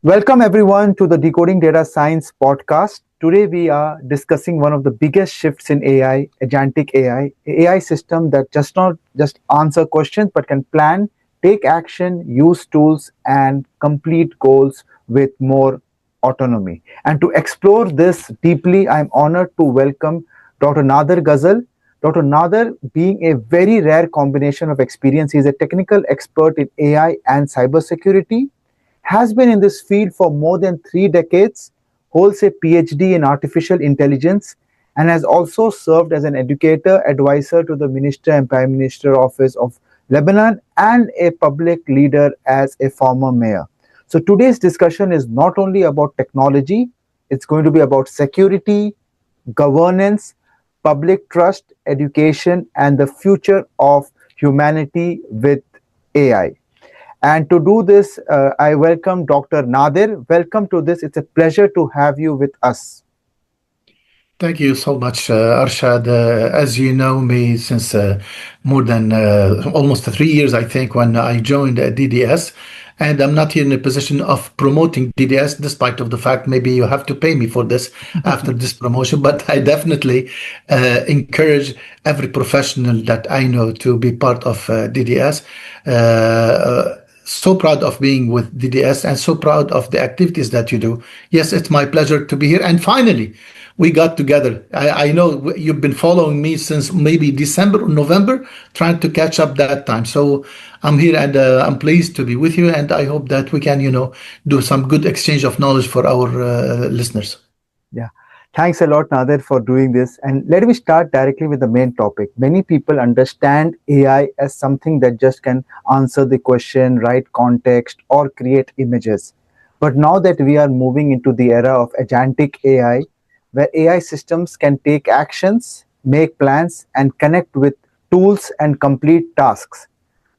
Welcome everyone to the Decoding Data Science podcast. Today we are discussing one of the biggest shifts in AI, Agentic AI, AI system that just not just answer questions but can plan, take action, use tools and complete goals with more autonomy. And to explore this deeply, I'm honored to welcome Dr. Nader Ghazal. Dr. Nader, being a very rare combination of experience, he is a technical expert in AI and cybersecurity, has been in this field for more than 3 decades, holds a PhD in artificial intelligence, and has also served as an educator, advisor to the Minister and Prime Minister Office of Lebanon, and a public leader as a former mayor. So today's discussion is not only about technology, it's going to be about security, governance, public trust, education, and the future of humanity with AI. And to do this, I welcome Dr. Nader. Welcome to this. It's a pleasure to have you with us. Thank you so much, Arshad. As you know me since more than almost 3 years, I think, when I joined DDS, and I'm not here in a position of promoting DDS, despite of the fact maybe you have to pay me for this after this promotion. But I definitely encourage every professional that I know to be part of DDS. So proud of being with DDS and so proud of the activities that you do. Yes, it's my pleasure to be here. And finally, we got together. I know you've been following me since maybe December or November, trying to catch up that time. So I'm here and I'm pleased to be with you. And I hope that we can, do some good exchange of knowledge for our listeners. Yeah. Thanks a lot, Nader, for doing this. And let me start directly with the main topic. Many people understand AI as something that just can answer the question, write context, or create images. But now that we are moving into the era of agentic AI, where AI systems can take actions, make plans, and connect with tools and complete tasks.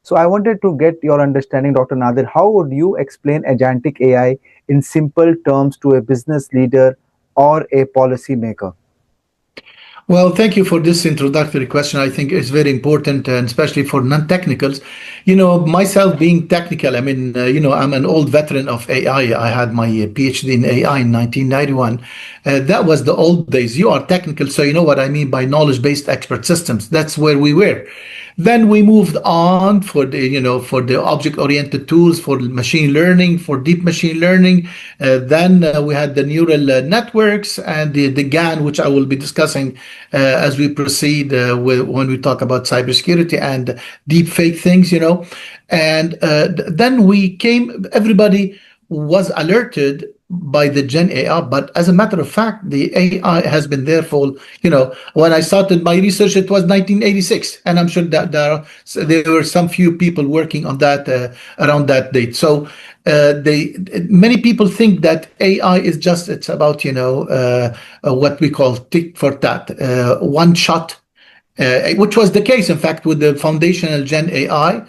So I wanted to get your understanding, Dr. Nader. How would you explain agentic AI in simple terms to a business leader or a policymaker? Well, thank you for this introductory question. I think it's very important, and especially for non-technicals. Myself being technical, I'm an old veteran of AI. I had my PhD in AI in 1991. That was the old days. You are technical, so you know what I mean by knowledge-based expert systems. That's where we were. Then we moved on for the object-oriented tools, for machine learning, for deep machine learning. Then we had the neural networks and the GAN, which I will be discussing as we proceed when we talk about cybersecurity and deep fake things. And then everybody was alerted by the Gen AI, but as a matter of fact, the AI has been there for, when I started my research, it was 1986, and I'm sure that there were some few people working on that around that date. So many people think that AI is it's about, what we call tick for tat, one shot, which was the case, in fact, with the foundational Gen AI.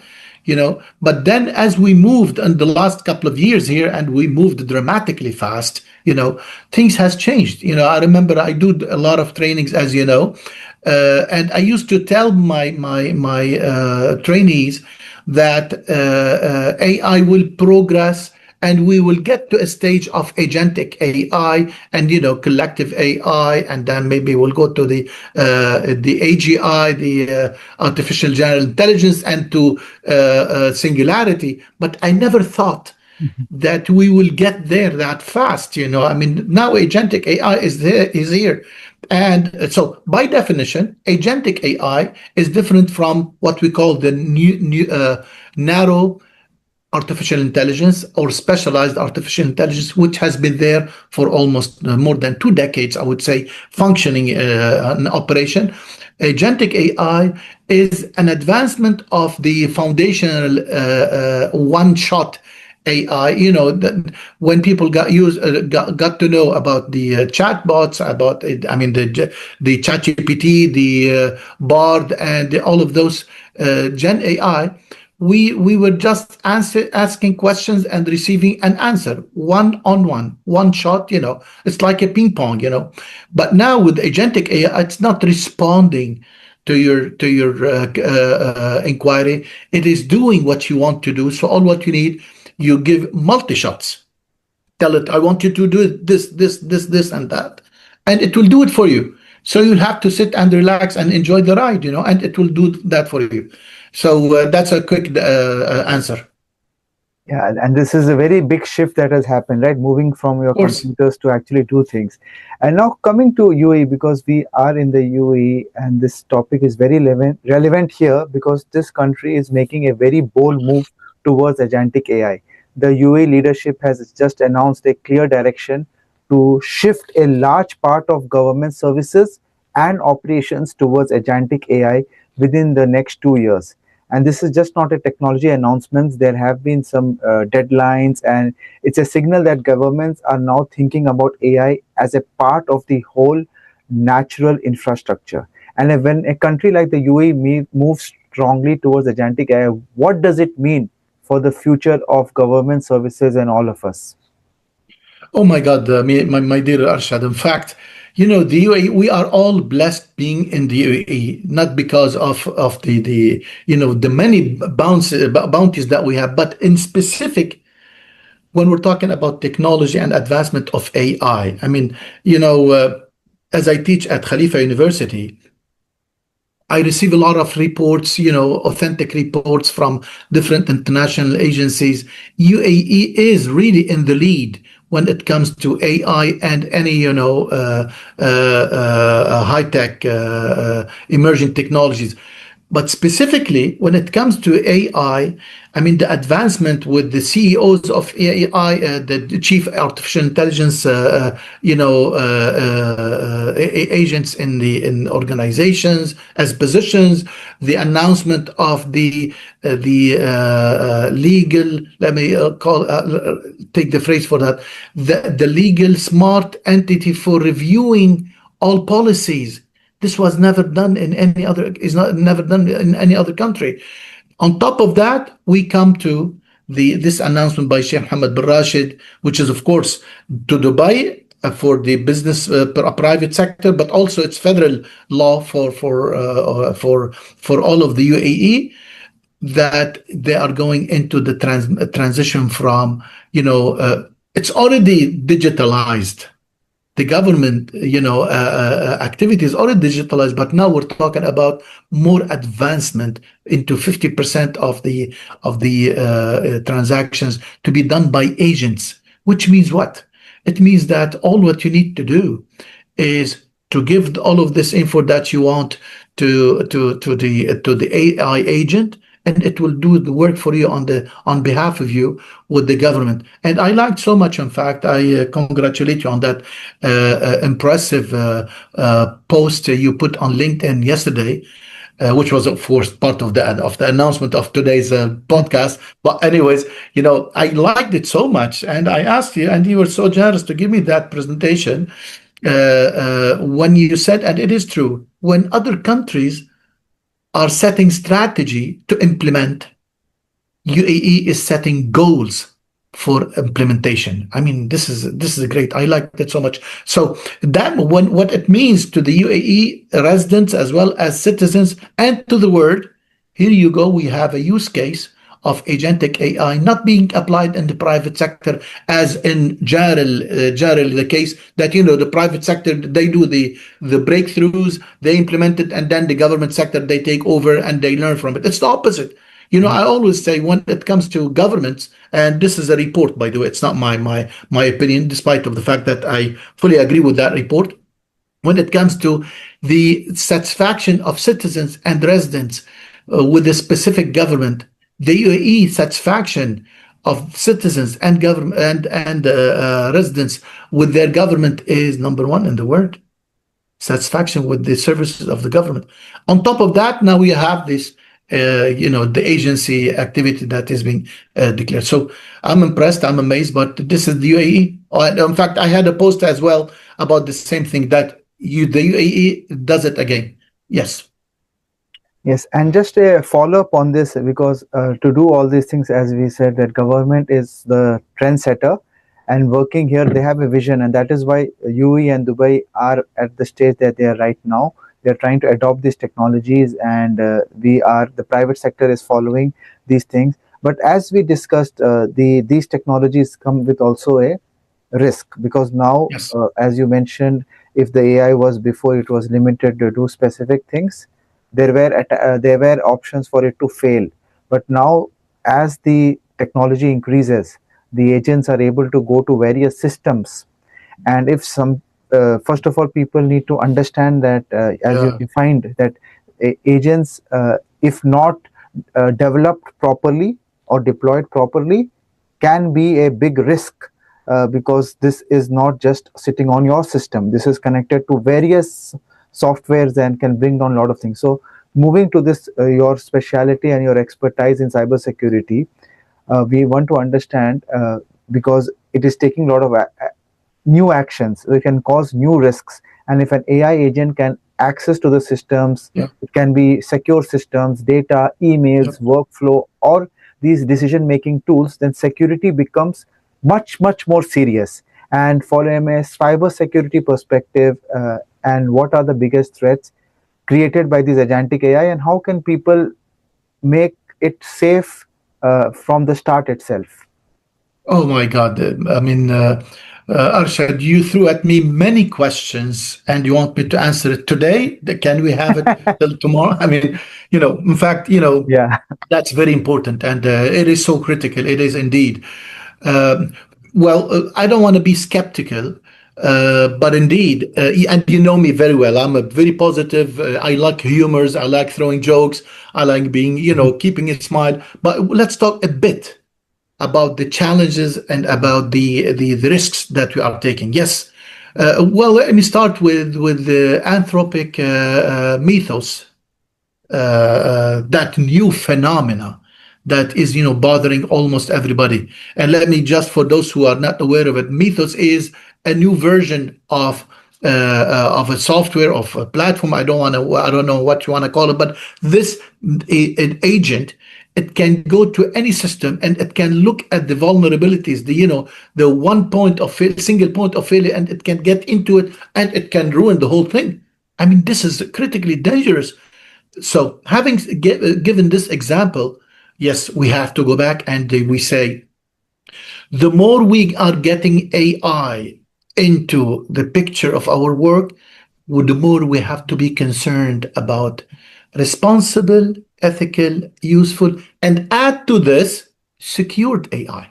But then as we moved in the last couple of years here, and we moved dramatically fast, things has changed. I remember I do a lot of trainings, as you know, and I used to tell my trainees that AI will progress, and we will get to a stage of agentic AI and collective AI, and then maybe we'll go to the AGI, the artificial general intelligence, and to singularity. But I never thought that we will get there that fast. Now agentic AI is here. And so, by definition, agentic AI is different from what we call the narrow artificial intelligence or specialized artificial intelligence, which has been there for almost more than 2 decades, I would say, functioning in operation. Agentic AI is an advancement of the foundational one-shot AI. When people got to know about the chatbots, about the ChatGPT, the Bard, and all of those Gen AI. We were just asking questions and receiving an answer, one shot. It's like a ping pong. But now with agentic AI, it's not responding to your inquiry. It is doing what you want to do. So all what you need, you give multi shots. tell it, I want you to do this, and that, and it will do it for you. So you'll have to sit and relax and enjoy the ride, and it will do that for you. So that's a quick answer. Yeah, and this is a very big shift that has happened, right? Moving from your Of course. computers to actually do things. And now coming to UAE, because we are in the UAE, and this topic is very relevant here because this country is making a very bold move towards agentic AI. The UAE leadership has just announced a clear direction to shift a large part of government services and operations towards agentic AI within the next 2 years. And this is just not a technology announcement. There have been some deadlines, and it's a signal that governments are now thinking about AI as a part of the whole natural infrastructure. And when a country like the UAE moves strongly towards agentic AI, what does it mean for the future of government services and all of us? Oh my God, my dear Arshad. In fact, the UAE, we are all blessed being in the UAE, not because of the many bounties that we have, but in specific when we're talking about technology and advancement of AI. I mean, as I teach at Khalifa University, I receive a lot of reports, authentic reports from different international agencies. UAE is really in the lead when it comes to AI and any, high tech, emerging technologies. But specifically, when it comes to I mean, the advancement with the CEOs of AI, the chief artificial intelligence, agents in organizations as positions, the announcement of the legal. Let me take the phrase for that. The legal smart entity for reviewing all policies. This was never done in any other, is not never done in any other country. On top of that, we come to this announcement by Sheikh Mohammed bin Rashid, which is of course to Dubai for the business private sector, but also it's federal law for all of the UAE, that they are going into the transition from it's already digitalized. The government, activity is already digitalized, but now we're talking about more advancement into 50% of the transactions to be done by agents. Which means what? It means that all what you need to do is to give all of this info that you want to the AI agent, and it will do the work for you on behalf of you with the government. And I liked so much. In fact, I congratulate you on that impressive post you put on LinkedIn yesterday, which was of course part of the announcement of today's podcast. But anyways, I liked it so much, and I asked you, and you were so generous to give me that presentation when you said, and it is true, when other countries are setting strategy to implement, UAE is setting goals for implementation. I mean, this is great. I like that so much. So that what it means to the UAE residents as well as citizens and to the world. Here you go. We have a use case of agentic AI not being applied in the private sector, as in Jaril, the case that the private sector, they do the breakthroughs, they implement it, and then the government sector, they take over and they learn from it. It's the opposite. I always say when it comes to governments, and this is a report, by the way, it's not my opinion, despite of the fact that I fully agree with that report. When it comes to the satisfaction of citizens and residents with a specific government, the UAE satisfaction of citizens and government and residents with their government is number one in the world. Satisfaction with the services of the government. On top of that, now we have this, the agency activity that is being declared. So I'm impressed. I'm amazed. But this is the UAE. In fact, I had a post as well about the same thing, that the UAE does it again. Yes. Yes, and just a follow-up on this, because to do all these things, as we said, that government is the trendsetter, and working here, they have a vision, and that is why UAE and Dubai are at the stage that they are right now. They're trying to adopt these technologies, and the private sector is following these things. But as we discussed, these technologies come with also a risk, because now, Yes. as you mentioned, if the AI was before, it was limited to do specific things, there were options for it to fail. But now, as the technology increases, the agents are able to go to various systems. And if some first of all, people need to understand that, as you Yeah. defined, that agents, if not developed properly or deployed properly, can be a big risk, because this is not just sitting on your system. This is connected to various softwares and can bring down a lot of things. So moving to this, your specialty and your expertise in cybersecurity, we want to understand, because it is taking a lot of new actions. It can cause new risks. And if an AI agent can access to the systems, Yeah. it can be secure systems, data, Yeah. emails, workflow, or these decision making tools, then security becomes much, much more serious. And from a cyber security perspective, and what are the biggest threats created by this agentic AI, and how can people make it safe from the start itself? Oh my God. I mean, Arshad, you threw at me many questions and you want me to answer it today? Can we have it till tomorrow? I mean, in fact, Yeah. that's very important and it is so critical. It is indeed. Well, I don't want to be skeptical, but indeed, and you know me very well. I'm a very positive. I like humors. I like throwing jokes. I like being, keeping a smile. But let's talk a bit about the challenges and about the risks that we are taking. Yes. Well, let me start with the anthropic mythos, that new phenomena that is bothering almost everybody. And let me just, for those who are not aware of it, mythos is a new version of a software, of a platform. I don't know what you want to call it, but this an agent, it can go to any system and it can look at the vulnerabilities, the one point of single point of failure, and it can get into it and it can ruin the whole thing. I mean, this is critically dangerous. So, having given this example, yes, we have to go back and we say the more we are getting AI into the picture of our work, the more we have to be concerned about responsible, ethical, useful, and add to this secured AI.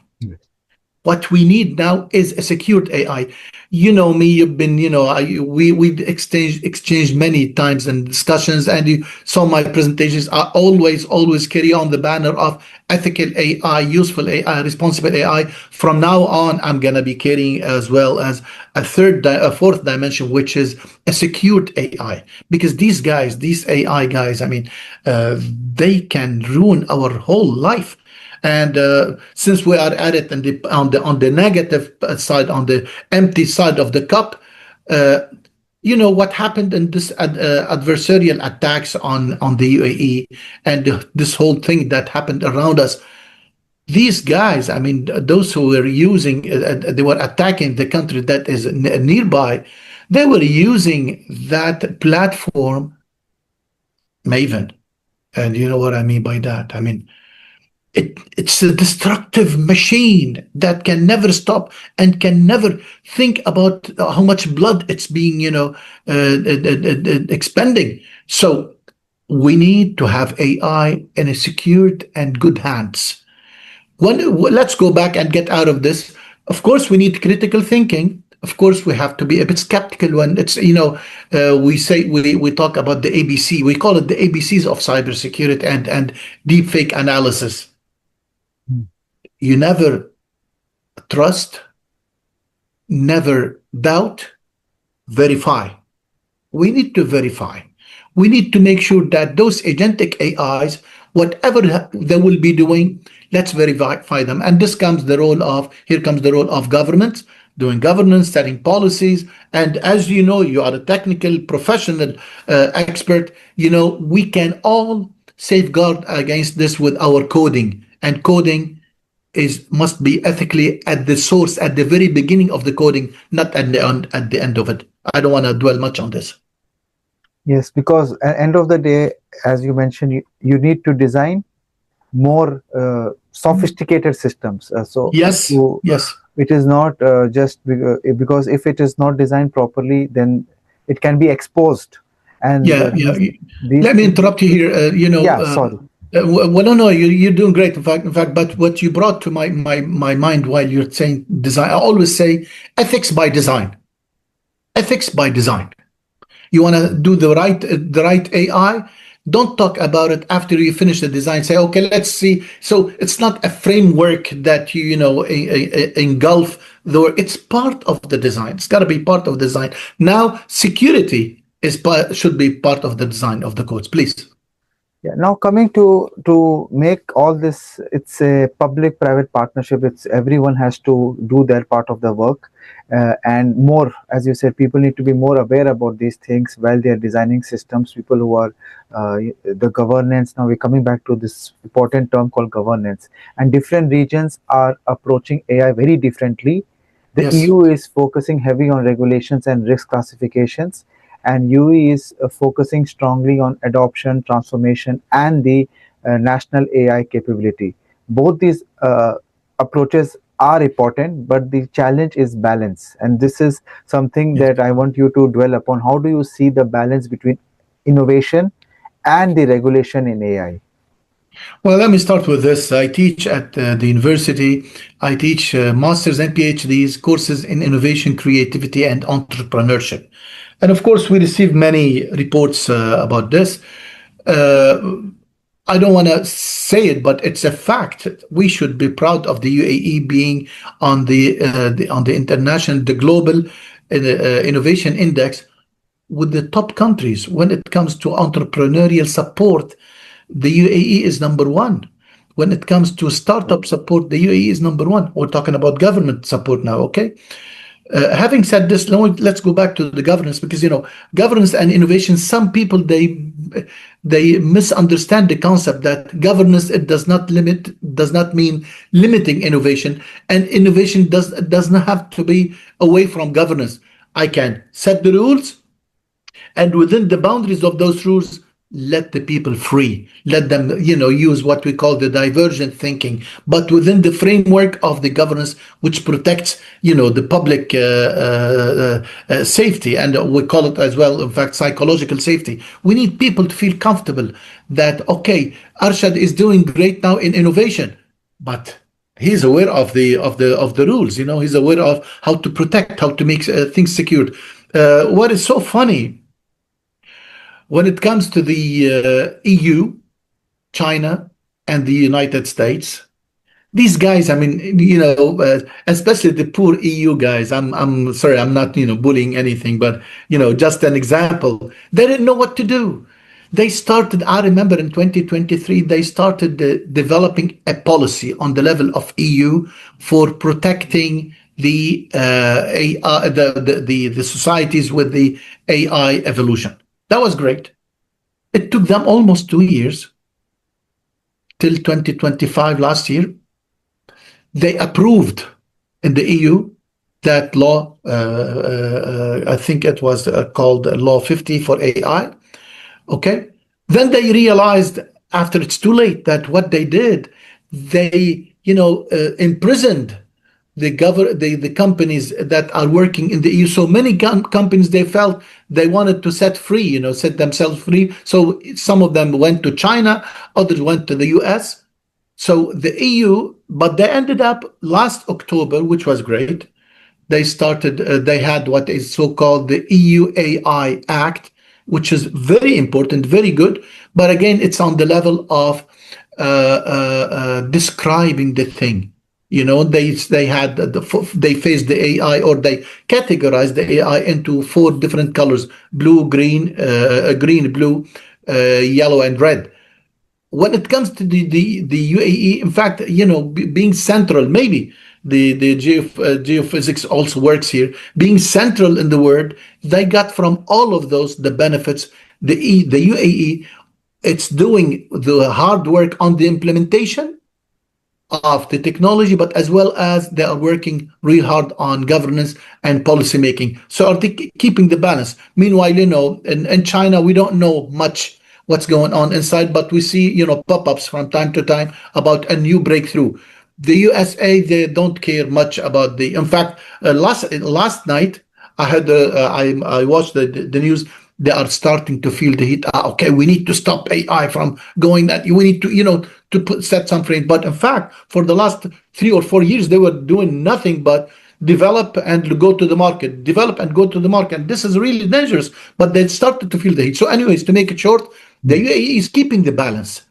What we need now is a secured AI. You know me, you've been, we've exchanged many times in discussions, and you saw my presentations. I always carry on the banner of ethical AI, useful AI, responsible AI. From now on, I'm gonna be carrying as well as a fourth dimension, which is a secured AI, because these AI guys, I mean, they can ruin our whole life. And since we are at it on the negative side, on the empty side of the cup, what happened in this adversarial attacks on the UAE and this whole thing that happened around us. These guys, I mean, those who were using, they were attacking the country that is nearby. They were using that platform, Maven, and you know what I mean by that. I mean, it's a destructive machine that can never stop and can never think about how much blood it's being, expending. So we need to have AI in a secured and good hands. Let's go back and get out of this. Of course, we need critical thinking. Of course, we have to be a bit skeptical when it's, we talk about the ABC. We call it the ABCs of cybersecurity and deepfake analysis. You never trust, never doubt, verify. We need to verify. We need to make sure that those agentic AIs, whatever they will be doing, let's verify them. And here comes the role of governments, doing governance, setting policies. And as you know, you are a technical professional expert, we can all safeguard against this with our coding. And coding must be ethically at the source, at the very beginning of the coding, not at the end of it. I don't want to dwell much on this. Yes, because at end of the day, as you mentioned, you need to design more sophisticated systems. Yes, yes. It is not because if it is not designed properly, then it can be exposed. And Yeah, yeah. these Let me interrupt you here. yeah, sorry. Well, no, no, you're doing great. In fact, but what you brought to my mind while you're saying design, I always say ethics by design. Ethics by design. You want to do the right AI. Don't talk about it after you finish the design. Say, okay, let's see. So it's not a framework that engulf the work. It's part of the design. It's got to be part of the design. Now, security should be part of the design of the codes. Please. Yeah. Now coming to make all this, it's a public-private partnership. It's everyone has to do their part of the work, and more, as you said, people need to be more aware about these things while they are designing systems. People who are the governance. Now we're coming back to this important term called governance, and different regions are approaching AI very differently. The Yes. EU is focusing heavy on regulations and risk classifications, and UE is focusing strongly on adoption, transformation, and the national AI capability. Both these approaches are important, but the challenge is balance. And this is something Yes. that I want you to dwell upon. How do you see the balance between innovation and the regulation in AI? Well, let me start with this. I teach at the university. I teach masters and PhDs courses in innovation, creativity, and entrepreneurship. And of course, we receive many reports about this. Uh, I don't want to say it, but it's a fact. We should be proud of the UAE being on the international, the global innovation index with the top countries when it comes to entrepreneurial support. The UAE is number one. When it comes to startup support, the UAE is number one. We're talking about government support now, okay? Having said this, let's go back to the governance, because governance and innovation. Some people they misunderstand the concept that governance, it does not mean limiting innovation, and innovation does not have to be away from governance. I can set the rules, and within the boundaries of those rules, let the people free, let them use what we call the divergent thinking, but within the framework of the governance, which protects the public safety, and we call it as well, in fact, psychological safety. We need people to feel comfortable that, okay, Arshad is doing great now in innovation, but he's aware of the rules. He's aware of how to protect, how to make things secured. What is so funny, when it comes to the EU, China, and the United States, these guys, I mean, especially the poor EU guys. I'm sorry, I'm not bullying anything, but just an example. They didn't know what to do. They started. I remember in 2023, they started developing a policy on the level of EU for protecting the AI, the societies with the AI evolution. That was great. It took them almost 2 years, till 2025, last year. They approved in the EU that law, I think it was called Law 50 for AI. Okay. Then they realized, after it's too late, that what they did, they, imprisoned the companies that are working in the EU. So many companies, they felt they wanted to set free, set themselves free. So some of them went to China, others went to the US. So the EU, but they ended up last October, which was great. They had what is so-called the EU AI Act, which is very important, very good. But again, it's on the level of describing the thing. They faced the AI, or they categorized the AI into 4 different colors: blue, green, blue, yellow, and red. When it comes to the UAE, in fact, being central, maybe the geophysics also works here. Being central in the world, they got from all of those the benefits. The UAE, it's doing the hard work on the implementation of the technology, but as well as they are working real hard on governance and policy making. So are they keeping the balance? Meanwhile, in China, we don't know much. what's going on inside, but we see, pop-ups from time to time about a new breakthrough. The USA, they don't care much about the. In fact, last night I had I watched the news. They are starting to feel the heat. Okay, we need to stop AI from going. That we need to set some frame. But in fact, for the last 3 or 4 years, they were doing nothing but develop and go to the market, develop and go to the market. And this is really dangerous. But they started to feel the heat. So, anyways, to make it short, the UAE is keeping the balance.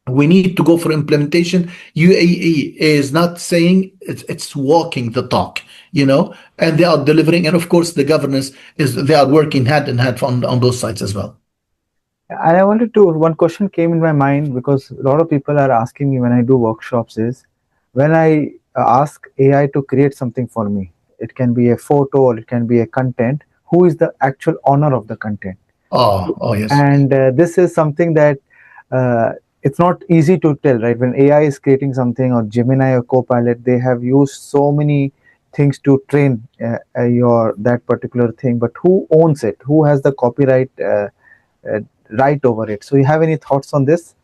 We need to go for implementation. UAE is not saying, it's walking the talk, and they are delivering. And of course, the governance they are working hand in hand on those sides as well. And I wanted to, one question came in my mind because a lot of people are asking me when I do workshops is, when I ask AI to create something for me, it can be a photo or it can be a content, who is the actual owner of the content? Oh, yes. And this is something that it's not easy to tell, right? When AI is creating something, or Gemini or Copilot, they have used so many things to train that particular thing, but who owns it? Who has the copyright right over it? So you have any thoughts on this?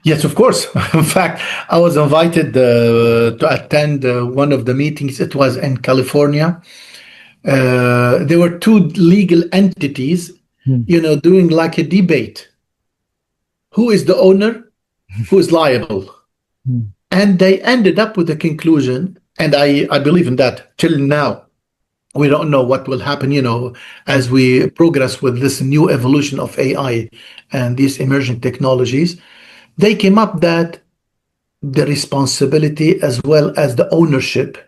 Yes, of course. In fact, I was invited to attend one of the meetings. It was in California. There were two legal entities, doing like a debate. Who is the owner? Who is liable? And they ended up with a conclusion, and I believe in that till now. We don't know what will happen, as we progress with this new evolution of AI and these emerging technologies. They came up that the responsibility as well as the ownership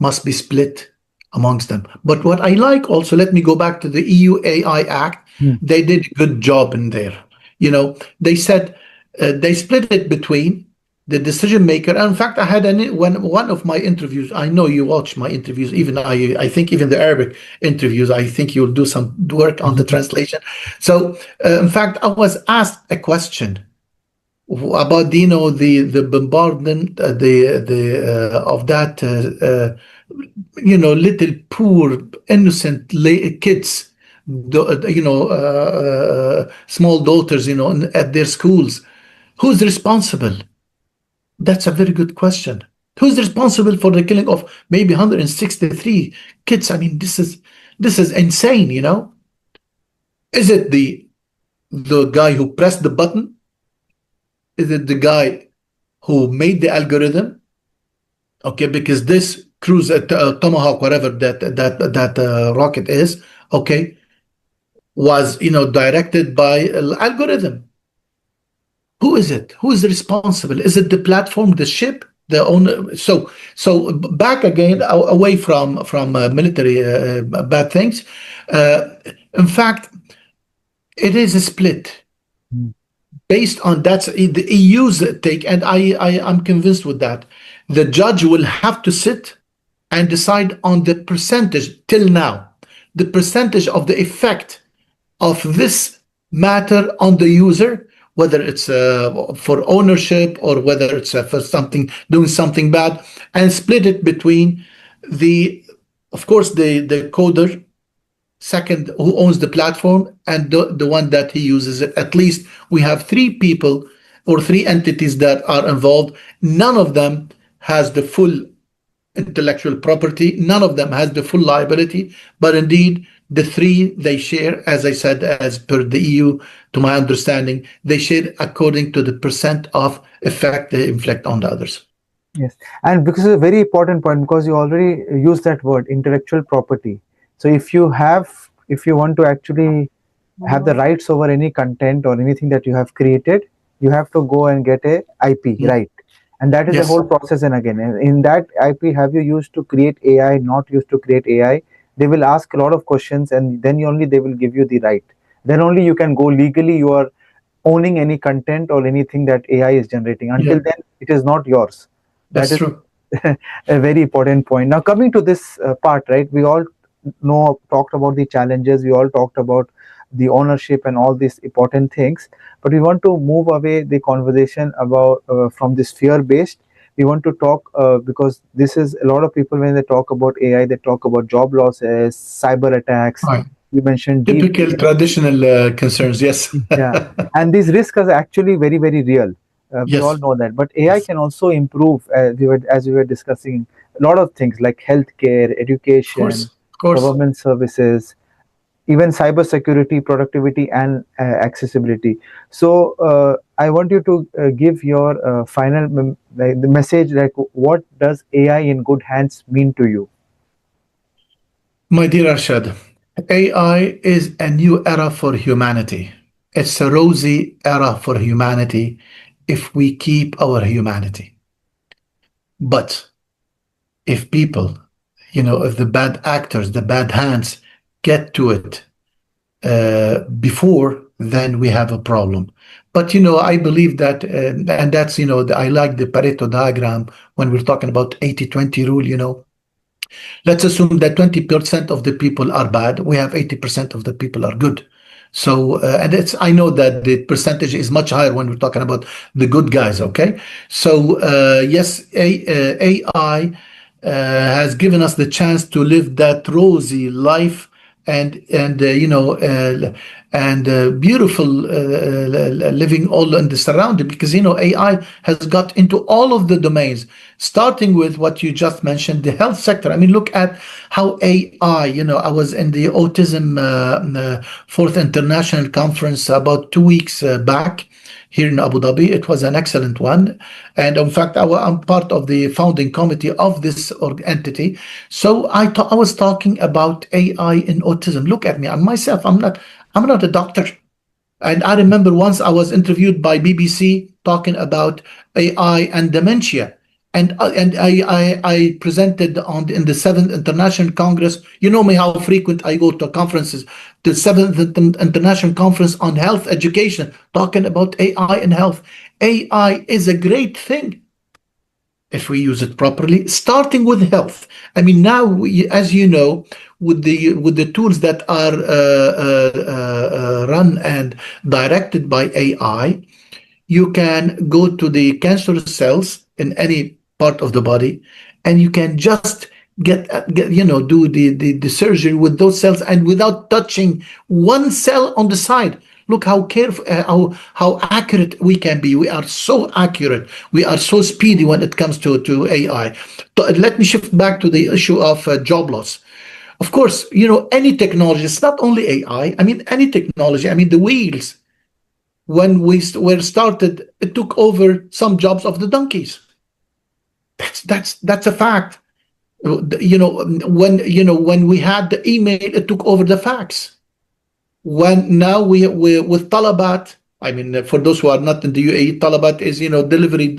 must be split amongst them. But what I like also, let me go back to the EU AI Act. They did a good job in there. They said they split it between the decision maker. And in fact, I had one of my interviews. I know you watch my interviews. Even I think even the Arabic interviews. I think you'll do some work on the translation. So in fact, I was asked a question about the bombardment of that little poor innocent kids, small daughters, at their schools. Who's responsible? That's a very good question. Who's responsible for the killing of maybe 163 kids? I mean, this is insane. Is it the guy who pressed the button? Is it the guy who made the algorithm? Okay, because this cruise Tomahawk, whatever that rocket is, okay, was directed by algorithm. Who is it? Who is responsible? Is it the platform, the ship, the owner? So back again, away from military bad things. In fact, it is a split. Based on that's the EU's take, and I'm convinced with that. The judge will have to sit and decide on the percentage till now, the percentage of the effect of this matter on the user, whether it's for ownership or whether it's for doing something bad, and split it between of course, the coder, second, who owns the platform, and the one that he uses it. At least we have three people or three entities that are involved. None of them has the full intellectual property. None of them has the full liability. But indeed, the three, they share, as I said, as per the EU, to my understanding, they share according to the percent of effect they inflict on the others. Yes, and because it's a very important point, because you already used that word, intellectual property. So if you want to actually have the rights over any content or anything that you have created, you have to go and get a IP, right? And that is the whole process. And again, in that IP, have you used to create AI, not used to create AI? They will ask a lot of questions, and then only they will give you the right. Then only you can go legally, you are owning any content or anything that AI is generating. Until then, it is not yours. That's true. A very important point. Now, coming to this part, right? We all talked about the challenges. We all talked about the ownership and all these important things. But we want to move away the conversation about from this fear-based. We want to talk because this is a lot of people, when they talk about AI, they talk about job losses, cyber attacks, You mentioned deep. Typical traditional concerns, yes. Yeah, and these risks are actually very, very real. We all Yes, know that. But AI yes, can also improve, as we were discussing, a lot of things like healthcare, of course, education, of course. government services, even cybersecurity, productivity, and accessibility. So I want you to give your final like the message. Like, what does AI in good hands mean to you? My dear Arshad, AI is a new era for humanity. It's a rosy era for humanity if we keep our humanity. But if people, if the bad actors, the bad hands get to it before, then we have a problem. But I believe that, and that's I like the Pareto diagram when we're talking about 80-20 rule. Let's assume that 20% of the people are bad. We have 80% of the people are good. So, and I know that the percentage is much higher when we're talking about the good guys. Okay. So, yes, AI has given us the chance to live that rosy life and beautiful living all in the surrounding, because AI has got into all of the domains, starting with what you just mentioned, the health sector. I mean, look at how AI, I was in the autism fourth international conference about 2 weeks back here in Abu Dhabi. It was an excellent one. And in fact, I'm part of the founding committee of this entity. So I was talking about AI in autism. Look at me. Myself, I'm not a doctor. And I remember once I was interviewed by BBC talking about AI and dementia. And I presented in the seventh international congress. You know me, how frequent I go to conferences. The seventh international conference on health education, talking about AI and health. AI is a great thing if we use it properly, starting with health. I mean, now, as you know, with the tools that are run and directed by AI, you can go to the cancerous cells in any part of the body, and you can just do the surgery with those cells, and without touching one cell on the side. Look how careful, how accurate we can be. We are so accurate. We are so speedy when it comes to AI. Let me shift back to the issue of job loss. Of course, any technology. It's not only AI. I mean, any technology. I mean, the wheels, when we were started, it took over some jobs of the donkeys. That's a fact. When we had the email, it took over the fax. When now we with Talabat. I mean, for those who are not in the UAE, Talabat is delivery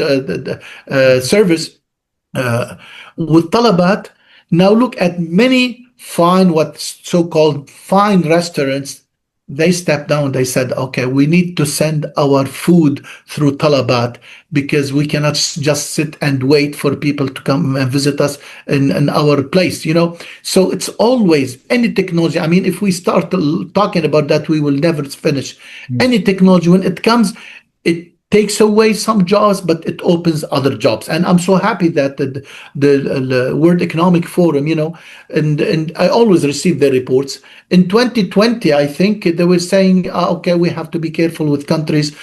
service. Uh, with Talabat, now look at many fine, what so-called fine restaurants. They stepped down. They said, okay, we need to send our food through Talabat, because we cannot just sit and wait for people to come and visit us in our place. So it's always any technology. I mean, if we start talking about that, we will never finish. Any technology, when it comes, it takes away some jobs, but it opens other jobs. And I'm so happy that the World Economic Forum, and I always receive their reports. In 2020, I think they were saying, okay, we have to be careful with countries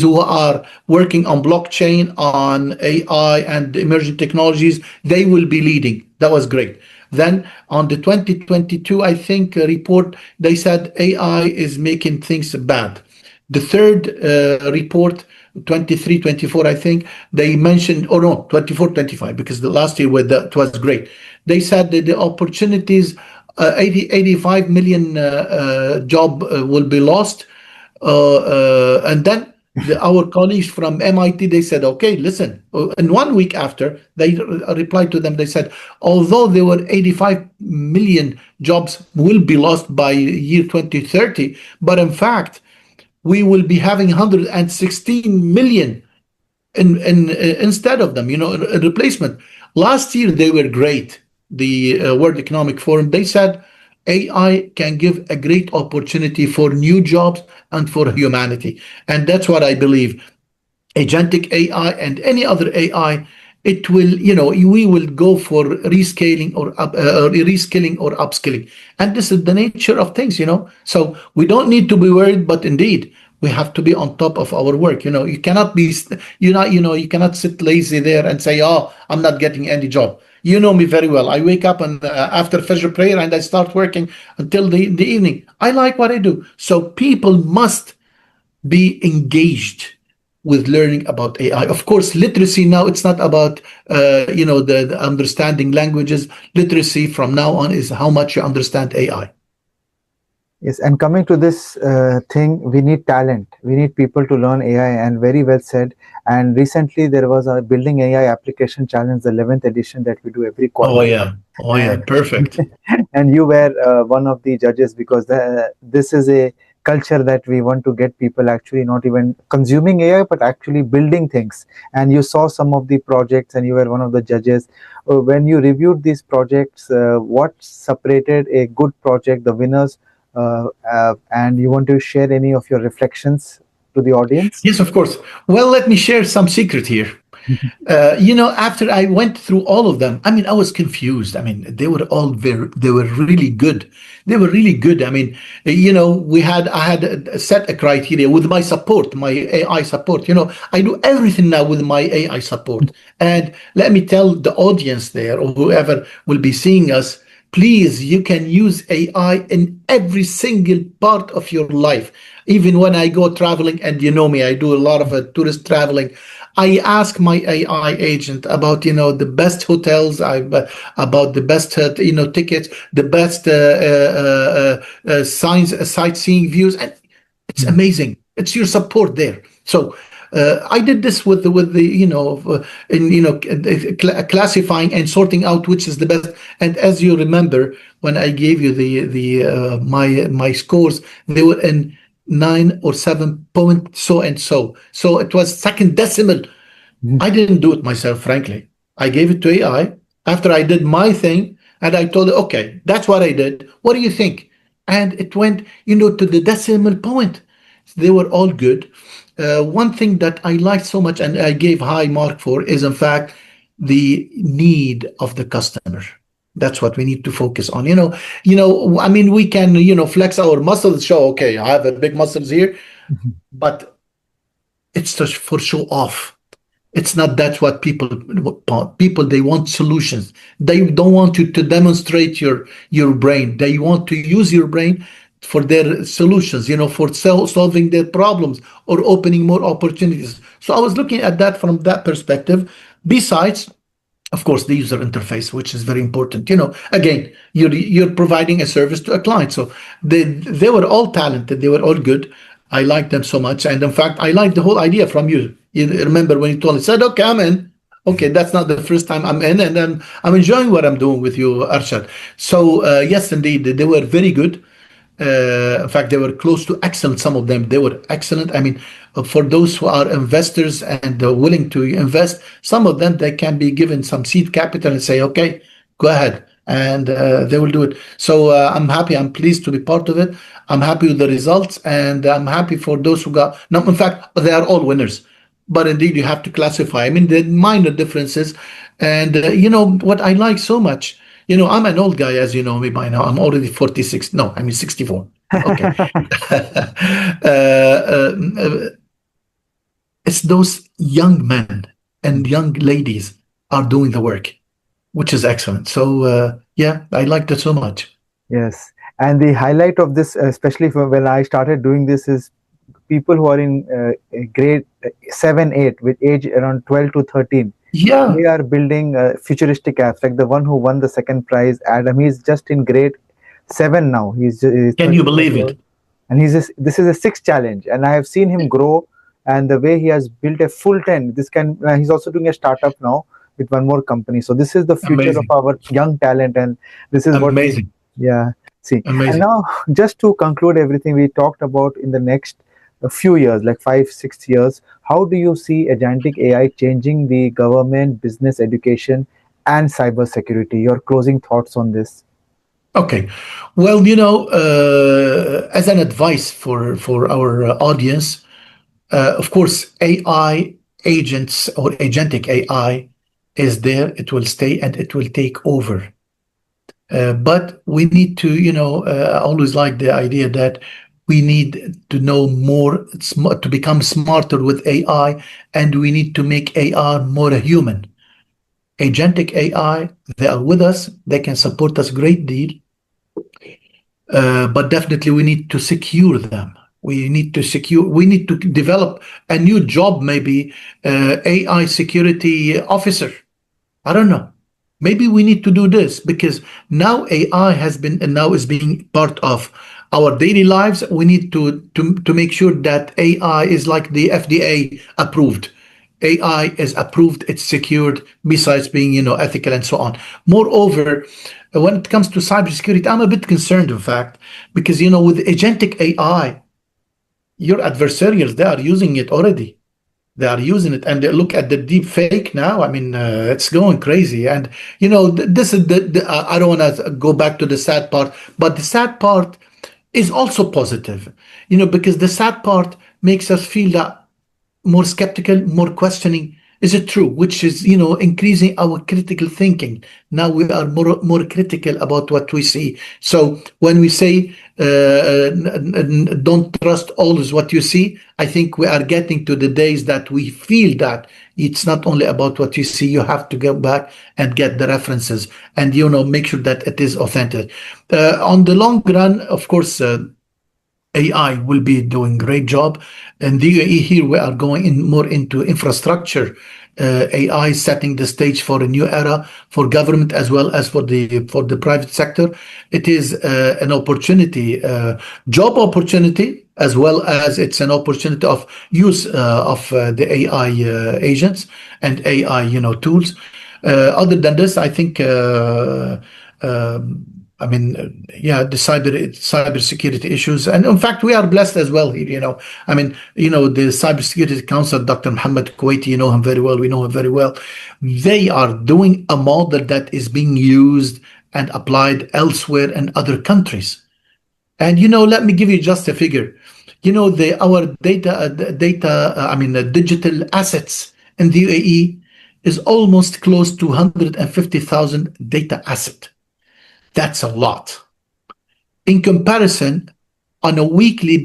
who are working on blockchain, on AI and emerging technologies. They will be leading. That was great. Then on the 2022, I think, report, they said AI is making things bad. The third report, 23, 24, I think, they mentioned, oh no, 24, 25, because the last year it was great. They said that the opportunities, 85 million job will be lost. And then our colleagues from MIT, they said, okay, listen. And 1 week after, they replied to them, they said, although there were 85 million jobs will be lost by year 2030, but in fact, we will be having 116 million instead of them, a replacement. Last year, they were great. The World Economic Forum, they said AI can give a great opportunity for new jobs and for humanity. And that's what I believe. Agentic AI and any other AI it will, we will go for reskilling or upskilling. And this is the nature of things, So we don't need to be worried, but indeed, we have to be on top of our work. You cannot be, you cannot sit lazy there and say, oh, I'm not getting any job. You know me very well. I wake up and after Fajr prayer and I start working until the evening. I like what I do. So people must be engaged with learning about AI. Of course, literacy now, it's not about the understanding languages. Literacy from now on is how much you understand AI. Yes, and coming to this thing, we need talent. We need people to learn AI, and very well said. And recently, there was a Building AI Application Challenge, the 11th edition that we do every Oh quarter. yeah, oh yeah, And, perfect. and you were one of the judges because this is a culture that we want to get people actually not even consuming AI, but actually building things. And you saw some of the projects, and you were one of the judges. When you reviewed these projects, what separated a good project, the winners? And you want to share any of your reflections to the audience? Yes, of course. Well, let me share some secret here. After I went through all of them, I mean, I was confused. I mean, they were really good. They were really good. I mean, I had set a criteria with my support, my AI support. I do everything now with my AI support. And let me tell the audience there or whoever will be seeing us, please, you can use AI in every single part of your life. Even when I go traveling, and you know me, I do a lot of tourist traveling. I ask my AI agent about the best hotels, about the best tickets, the best sightseeing views, and it's amazing. It's your support there. So I did this with the classifying and sorting out which is the best. And as you remember, when I gave you my scores, they were in 9 or 7 point so and so. So it was second decimal. I didn't do it myself, frankly. I gave it to AI after I did my thing, and I told it, okay, that's what I did. What do you think? And it went, to the decimal point. They were all good. One thing that I liked so much and I gave high mark for is, in fact, the need of the customer. That's what we need to focus on. I mean, we can, flex our muscles, show, okay, I have a big muscles here, but it's just for show off. It's not that's what people want. People, they want solutions. They don't want you to demonstrate your brain. They want to use your brain for their solutions, for solving their problems or opening more opportunities. So I was looking at that from that perspective. Besides, of course, the user interface, which is very important. Again, you're providing a service to a client. So they were all talented. They were all good. I liked them so much. And in fact, I liked the whole idea from you. You remember when you told me, said, okay, I'm in. Okay, that's not the first time I'm in. And then I'm enjoying what I'm doing with you, Arshad. So yes, indeed, they were very good. In fact, they were close to excellent. Some of them, they were excellent. I mean, for those who are investors and willing to invest, some of them, they can be given some seed capital and say, okay, go ahead. And they will do it. So I'm happy. I'm pleased to be part of it. I'm happy with the results. And I'm happy for those who got, no, in fact, they are all winners. But indeed, you have to classify. I mean, the minor differences. And what I like so much, I'm an old guy, as you know me by now. I'm already 46. No, I mean 64. Okay. It's those young men and young ladies are doing the work, which is excellent. So, yeah, I liked it so much. Yes. And the highlight of this, especially for when I started doing this, is people who are in grade 7, 8, with age around 12 to 13. Yeah. They are building futuristic apps. Like the one who won the second prize, Adam, he's just in grade 7 now. He's Can you believe it? And this is a sixth challenge. And I have seen him grow, and the way he has built a full 10. He's also doing a startup now with one more company. So this is the future of Amazing. our young talent, and this is what we, Amazing. yeah, see. And Amazing. now, just to conclude everything we talked about, in the next few years, like 5, 6 years, how do you see agentic AI changing the government, business, education, and cybersecurity? Your closing thoughts on this? Okay. Well, as an advice for our audience, of course, AI agents or agentic AI is there, it will stay, and it will take over. But we need to, I always like the idea that we need to know more, to become smarter with AI, and we need to make AI more human. Agentic AI, they are with us, they can support us a great deal, but definitely we need to secure them. We need to develop a new job, maybe AI security officer. I don't know. Maybe we need to do this because now AI has been and now is being part of our daily lives. We need to make sure that AI is like the FDA approved. AI is approved, it's secured, besides being, ethical and so on. Moreover, when it comes to cybersecurity, I'm a bit concerned, in fact, because, with agentic AI, your adversarials, they are using it already. They are using it, and they look at the deep fake now. I mean, it's going crazy. And this is I don't want to go back to the sad part, but the sad part is also positive, because the sad part makes us feel that more skeptical, more questioning. Is it true? Which is, increasing our critical thinking. Now we are more critical about what we see. So when we say don't trust always what you see, I think we are getting to the days that we feel that it's not only about what you see. You have to go back and get the references, and make sure that it is authentic. On the long run, of course. AI will be doing great job. And the UAE here, we are going in more into infrastructure. AI setting the stage for a new era for government as well as for the private sector. It is an opportunity, job opportunity, as well as it's an opportunity of use of the AI agents and AI, tools. Other than this, I think. The cybersecurity issues, and in fact, we are blessed as well here. The Cybersecurity Council, Dr. Mohammad Kuwaiti, you know him very well. We know him very well. They are doing a model that is being used and applied elsewhere in other countries. And let me give you just a figure. Our digital assets in the UAE is almost close to 150,000 data asset. That's a lot. In comparison, on a daily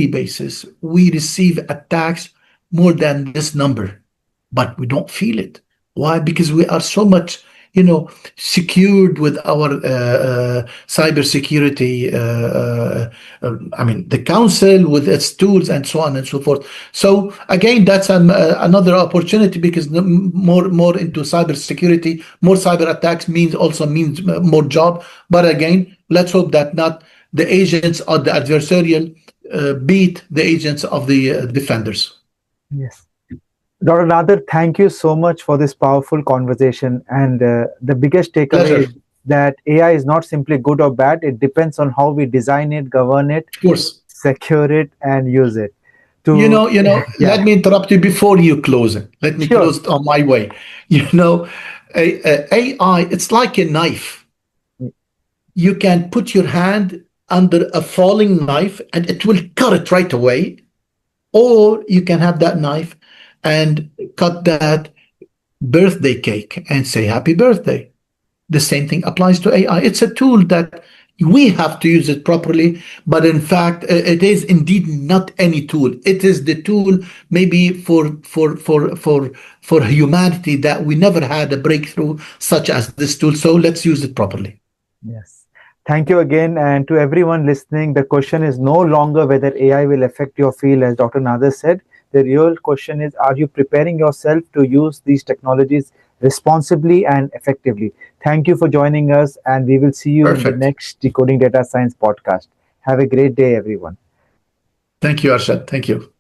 basis, we receive attacks more than this number, but we don't feel it. Why? Because we are so much, secured with our cybersecurity. The council with its tools and so on and so forth. So again, that's another opportunity, because more into cybersecurity, more cyber attacks means more job. But again, let's hope that not the agents or the adversarial beat the agents of the defenders. Yes. Dr. Nader, thank you so much for this powerful conversation. And the biggest takeaway is that AI is not simply good or bad. It depends on how we design it, govern it, of course, secure it, and use it. Let me interrupt you before you close it. Let me close it on my way. AI, it's like a knife. You can put your hand under a falling knife and it will cut it right away. Or you can have that knife and cut that birthday cake and say happy birthday. The same thing applies to AI. It's a tool that we have to use it properly, but in fact, it is indeed not any tool. It is the tool maybe for humanity that we never had a breakthrough such as this tool. So let's use it properly. Yes. Thank you again. And to everyone listening, the question is no longer whether AI will affect your field, as Dr. Nader said. The real question is, are you preparing yourself to use these technologies responsibly and effectively? Thank you for joining us, and we will see you in the next Decoding Data Science podcast. Have a great day, everyone. Thank you, Arshad. Thank you.